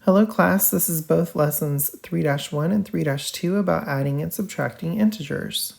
Hello class, this is both lessons 3-1 and 3-2 about adding and subtracting integers.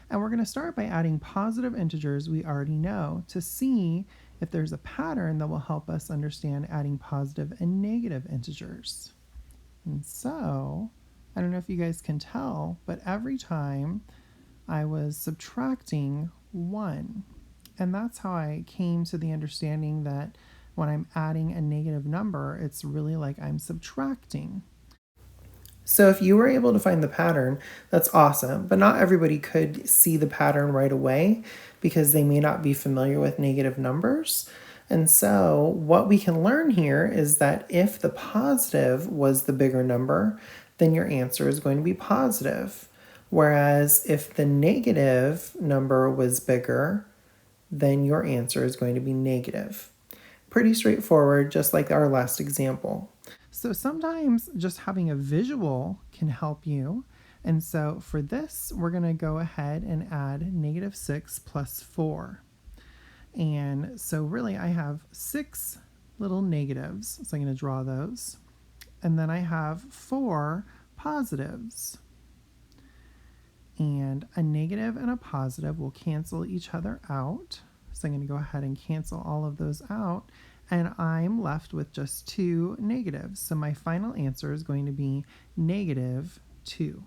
And we're going to start by adding positive integers we already know to see if there's a pattern that will help us understand adding positive and negative integers. And so, I don't know if you guys can tell, but every time I was subtracting 1, and that's how I came to the understanding that when I'm adding a negative number, it's really like I'm subtracting. So if you were able to find the pattern, that's awesome, but not everybody could see the pattern right away because they may not be familiar with negative numbers. And so what we can learn here is that if the positive was the bigger number, then your answer is going to be positive. Whereas if the negative number was bigger, then your answer is going to be negative. Pretty straightforward, just like our last example. So sometimes just having a visual can help you. And so for this, we're going to go ahead and add -6 plus 4. And so really I have 6 little negatives. So I'm going to draw those. And then I have 4 positives. And a negative and a positive will cancel each other out. So I'm going to go ahead and cancel all of those out. And I'm left with just 2 negatives. So my final answer is going to be -2.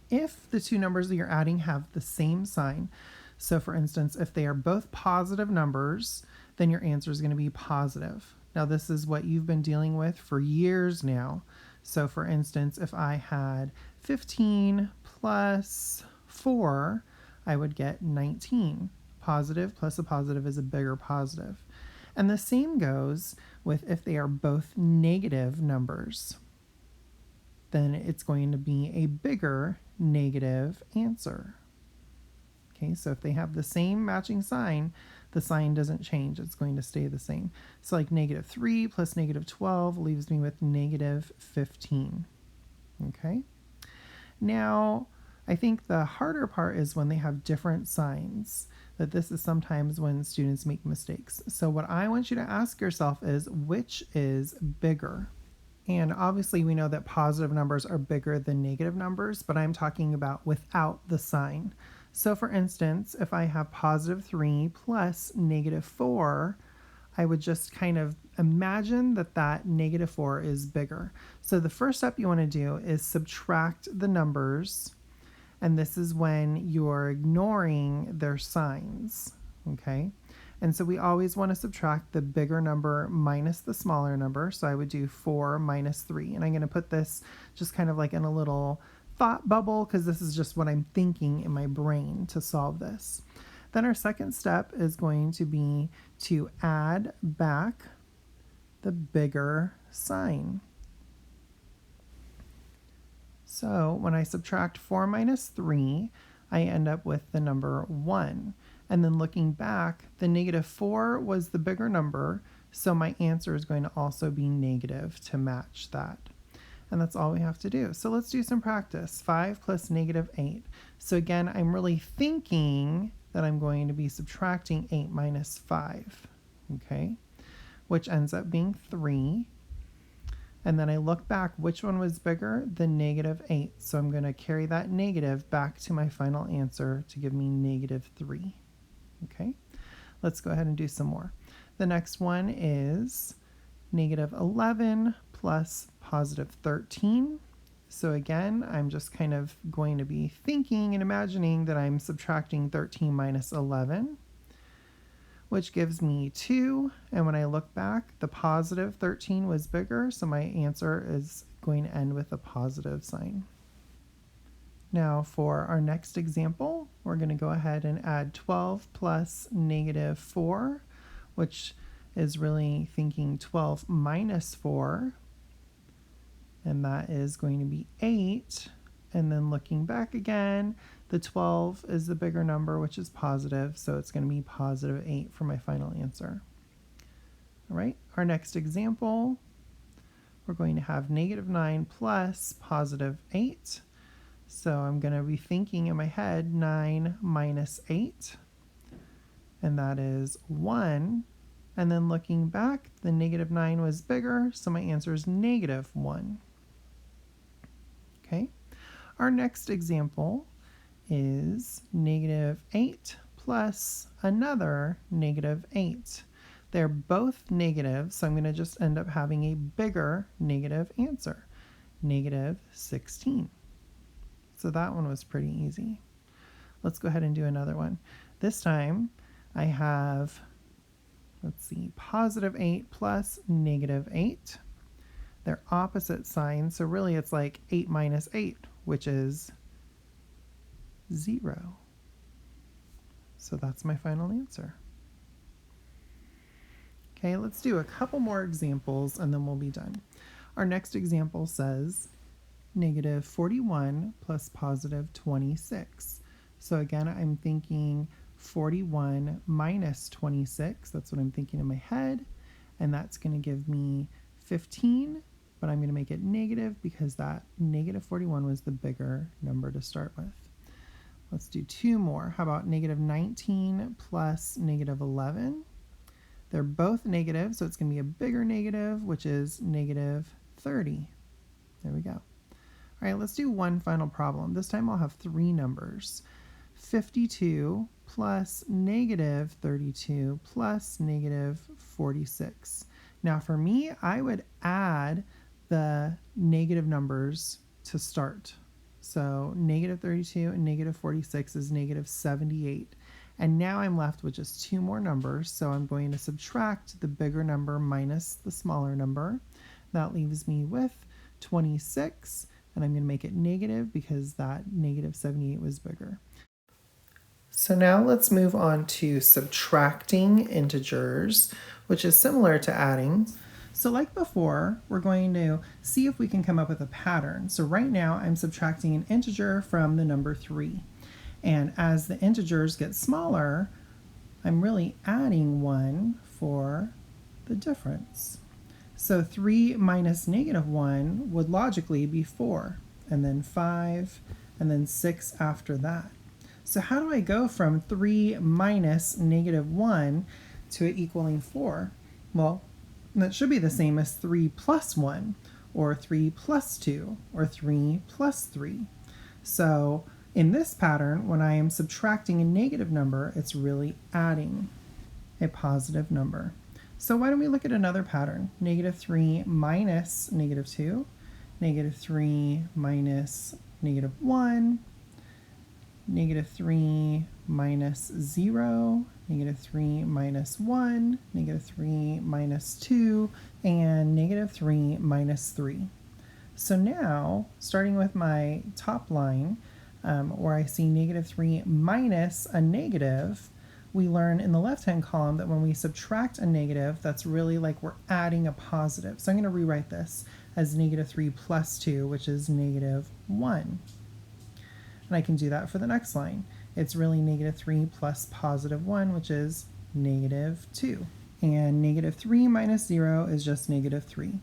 If the two numbers that you're adding have the same sign, so for instance, if they are both positive numbers, then your answer is going to be positive. Now this is what you've been dealing with for years now. So for instance, if I had 15 plus 4, I would get 19. Positive plus a positive is a bigger positive. And the same goes with if they are both negative numbers, then it's going to be a bigger negative answer. Okay, so if they have the same matching sign, the sign doesn't change. It's going to stay the same. So like -3 plus -12 leaves me with -15. Okay, now I think the harder part is when they have different signs, that this is sometimes when students make mistakes. So what I want you to ask yourself is, which is bigger? And obviously we know that positive numbers are bigger than negative numbers, but I'm talking about without the sign. So for instance, if I have +3 plus -4, I would just kind of imagine that that -4 is bigger. So the first step you want to do is subtract the numbers, and this is when you're ignoring their signs, okay? And so we always want to subtract the bigger number minus the smaller number. So I would do 4 minus 3. And I'm going to put this just kind of like in a little thought bubble because this is just what I'm thinking in my brain to solve this. Then our second step is going to be to add back the bigger sign. So when I subtract 4 minus 3, I end up with the number 1. And then looking back, the -4 was the bigger number, so my answer is going to also be negative to match that. And that's all we have to do. So let's do some practice. 5 plus -8. So again, I'm really thinking that I'm going to be subtracting 8 minus 5, okay, which ends up being 3. And then I look back, which one was bigger? The -8. So I'm going to carry that negative back to my final answer to give me -3. Okay, let's go ahead and do some more. The next one is -11 plus +13. So again, I'm just kind of going to be thinking and imagining that I'm subtracting 13 minus 11, which gives me 2. And when I look back, the +13 was bigger, so my answer is going to end with a positive sign. Now for our next example, we're going to go ahead and add 12 plus -4, which is really thinking 12 minus 4, and that is going to be 8. And then looking back again, the 12 is the bigger number, which is positive, so it's going to be +8 for my final answer. All right, our next example, we're going to have -9 plus +8. So I'm going to be thinking in my head 9 minus 8, and that is 1. And then looking back, the negative 9 was bigger, so my answer is negative 1. Okay, our next example is negative 8 plus another negative 8. They're both negative, so I'm going to just end up having a bigger negative answer, negative 16. So that one was pretty easy. Let's go ahead and do another one. This time I have, let's see, positive 8 plus negative 8. They're opposite signs, so really it's like 8 minus 8, which is 0. So that's my final answer. Okay, let's do a couple more examples and then we'll be done. Our next example says negative 41 plus positive 26. So again, I'm thinking 41 minus 26. That's what I'm thinking in my head. And that's going to give me 15, but I'm going to make it negative because that negative 41 was the bigger number to start with. Let's do two more. How about negative 19 plus negative 11? They're both negative, so it's going to be a bigger negative, which is negative 30. There we go. All right, let's do one final problem. This time I'll have three numbers. 52 plus negative 32 plus negative 46. Now for me, I would add the negative numbers to start. So negative 32 and negative 46 is negative 78. And now I'm left with just two more numbers, so I'm going to subtract the bigger number minus the smaller number. That leaves me with 26, and I'm going to make it negative because that negative 78 was bigger. So now let's move on to subtracting integers, which is similar to adding. So like before, we're going to see if we can come up with a pattern. So right now I'm subtracting an integer from the number 3. And as the integers get smaller, I'm really adding 1 for the difference. So 3 minus negative 1 would logically be 4, and then 5, and then 6 after that. So how do I go from 3 minus negative 1 to it equaling 4? Well, that should be the same as 3 plus 1, or 3 plus 2, or 3 plus 3. So in this pattern, when I am subtracting a negative number, it's really adding a positive number. So why don't we look at another pattern? Negative 3 minus negative 2, negative 3 minus negative 1, negative 3 minus 0, negative 3 minus 1, negative 3 minus 2, and negative 3 minus 3. So now, starting with my top line, where I see negative 3 minus a negative, we learn in the left-hand column that when we subtract a negative, that's really like we're adding a positive. So I'm going to rewrite this as negative 3 plus 2, which is negative 1. And I can do that for the next line. It's really negative 3 plus positive 1, which is negative 2. And negative 3 minus 0 is just negative 3.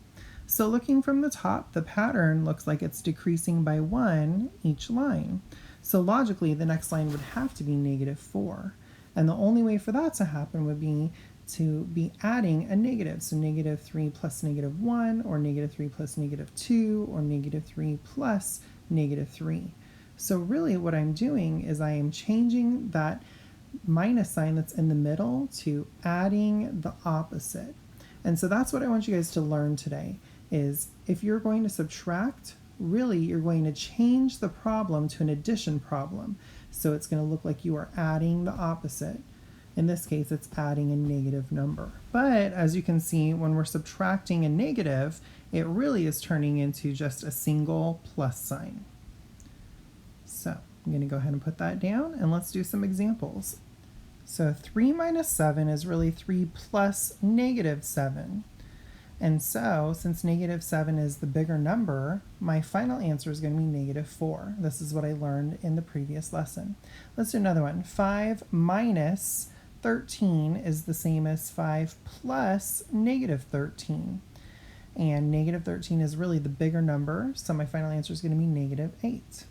So looking from the top, the pattern looks like it's decreasing by 1 each line. So logically, the next line would have to be negative 4. And the only way for that to happen would be to be adding a negative. So negative 3 plus negative 1, or negative 3 plus negative 2, or negative 3 plus negative 3. So really what I'm doing is I am changing that minus sign that's in the middle to adding the opposite. And so that's what I want you guys to learn today, is if you're going to subtract, really you're going to change the problem to an addition problem. So it's going to look like you are adding the opposite. In this case, it's adding a negative number. But as you can see, when we're subtracting a negative, it really is turning into just a single plus sign. So I'm going to go ahead and put that down, and let's do some examples. So 3 minus 7 is really 3 plus negative 7. And so, since negative 7 is the bigger number, my final answer is going to be negative 4. This is what I learned in the previous lesson. Let's do another one. 5 minus 13 is the same as 5 plus negative 13. And negative 13 is really the bigger number, so my final answer is going to be negative 8.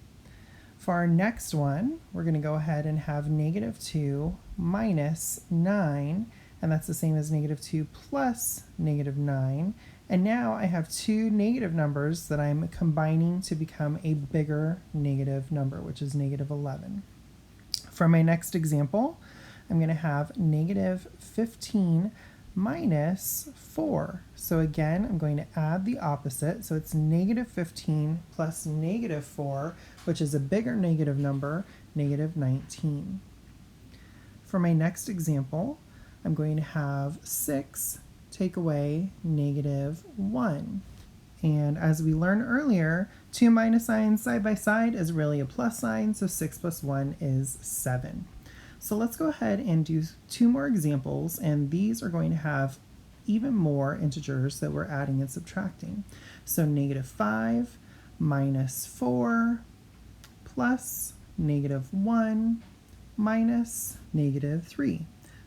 For our next one, we're going to go ahead and have negative 2 minus 9, and that's the same as negative 2 plus negative 9. And now I have two negative numbers that I'm combining to become a bigger negative number, which is negative 11. For my next example, I'm going to have negative 15 minus 4. So again, I'm going to add the opposite. So it's negative 15 plus negative 4, which is a bigger negative number, negative 19. For my next example, I'm going to have 6 take away negative 1. And as we learned earlier, two minus signs side by side is really a plus sign, so 6 plus 1 is 7. So let's go ahead and do two more examples, and these are going to have even more integers that we're adding and subtracting. So negative 5 minus 4 plus negative 1 minus negative 3.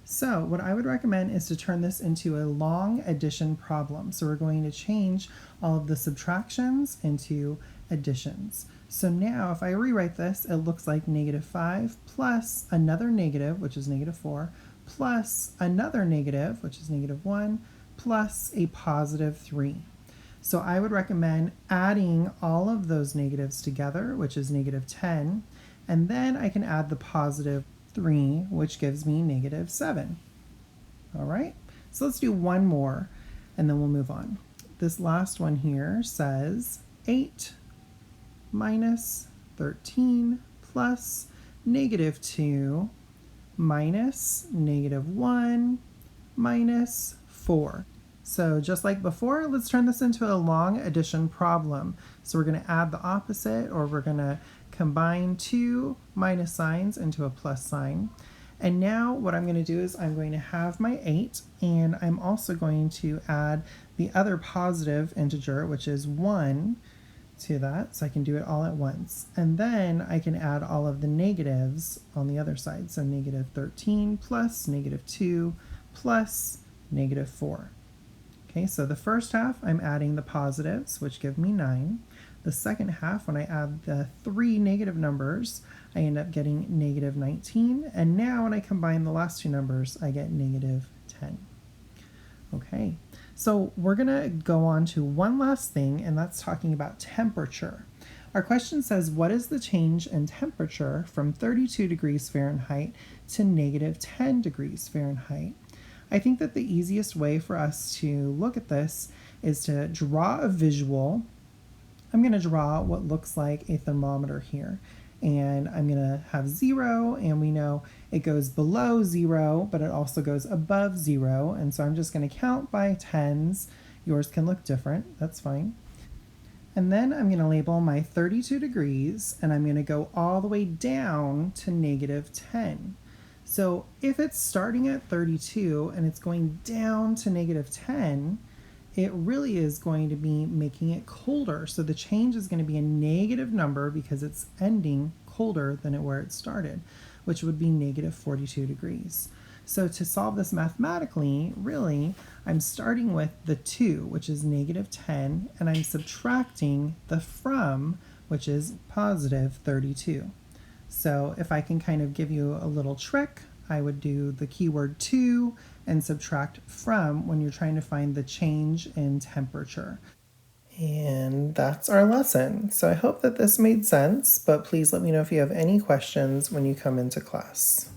So what I would recommend is to turn this into a long addition problem. So we're going to change all of the subtractions into additions. So now if I rewrite this, it looks like negative 5 plus another negative, which is negative 4, plus another negative, which is negative 1, plus a positive 3. So I would recommend adding all of those negatives together, which is negative 10, and then I can add the positive 3, which gives me negative 7. All right, so let's do one more, and then we'll move on. This last one here says 8 minus 13 plus negative 2 minus negative 1 minus 4. So just like before, let's turn this into a long addition problem. So we're going to add the opposite, or we're going to combine two minus signs into a plus sign. And now what I'm going to do is I'm going to have my 8, and I'm also going to add the other positive integer, which is 1, to that, so I can do it all at once. And then I can add all of the negatives on the other side. So negative 13 plus negative 2 plus negative 4. Okay, so the first half I'm adding the positives, which give me 9. The second half, when I add the three negative numbers, I end up getting negative 19. And now when I combine the last two numbers, I get negative 10. Okay, so we're going to go on to one last thing, and that's talking about temperature. Our question says, what is the change in temperature from 32 degrees Fahrenheit to negative 10 degrees Fahrenheit? I think that the easiest way for us to look at this is to draw a visual. I'm going to draw what looks like a thermometer here. And I'm going to have 0, and we know it goes below 0, but it also goes above 0. And so I'm just going to count by tens. Yours can look different. That's fine. And then I'm going to label my 32 degrees, and I'm going to go all the way down to negative 10. So if it's starting at 32 and it's going down to negative 10, it really is going to be making it colder. So the change is going to be a negative number because it's ending colder than where it started, which would be negative 42 degrees. So to solve this mathematically, really, I'm starting with the 2, which is negative 10, and I'm subtracting the from, which is positive 32. So if I can kind of give you a little trick, I would do the keyword to and subtract from when you're trying to find the change in temperature. And that's our lesson. So I hope that this made sense, but please let me know if you have any questions when you come into class.